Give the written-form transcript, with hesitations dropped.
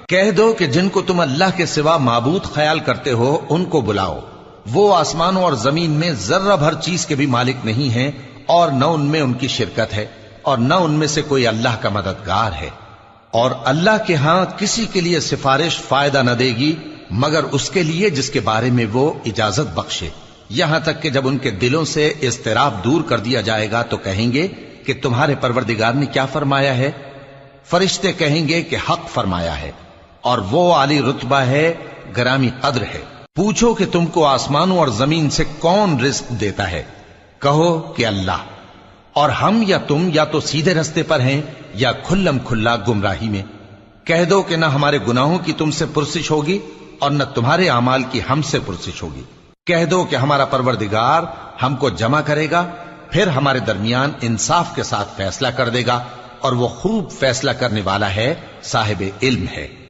کہہ دو کہ جن کو تم اللہ کے سوا معبود خیال کرتے ہو ان کو بلاؤ، وہ آسمانوں اور زمین میں ذرہ بھر چیز کے بھی مالک نہیں ہیں، اور نہ ان میں ان کی شرکت ہے، اور نہ ان میں سے کوئی اللہ کا مددگار ہے، اور اللہ کے ہاں کسی کے لیے سفارش فائدہ نہ دے گی مگر اس کے لیے جس کے بارے میں وہ اجازت بخشے، یہاں تک کہ جب ان کے دلوں سے اضطراب دور کر دیا جائے گا تو کہیں گے کہ تمہارے پروردگار نے کیا فرمایا ہے؟ فرشتے کہیں گے کہ حق فرمایا ہے، اور وہ عالی رتبہ ہے، گرامی قدر ہے۔ پوچھو کہ تم کو آسمانوں اور زمین سے کون رزق دیتا ہے؟ کہو کہ اللہ، اور ہم یا تم یا تو سیدھے رستے پر ہیں یا کھلم کھلا گمراہی میں۔ کہہ دو کہ نہ ہمارے گناہوں کی تم سے پرسش ہوگی اور نہ تمہارے اعمال کی ہم سے پرسش ہوگی۔ کہہ دو کہ ہمارا پروردگار ہم کو جمع کرے گا، پھر ہمارے درمیان انصاف کے ساتھ فیصلہ کر دے گا، اور وہ خوب فیصلہ کرنے والا ہے، صاحب علم ہے۔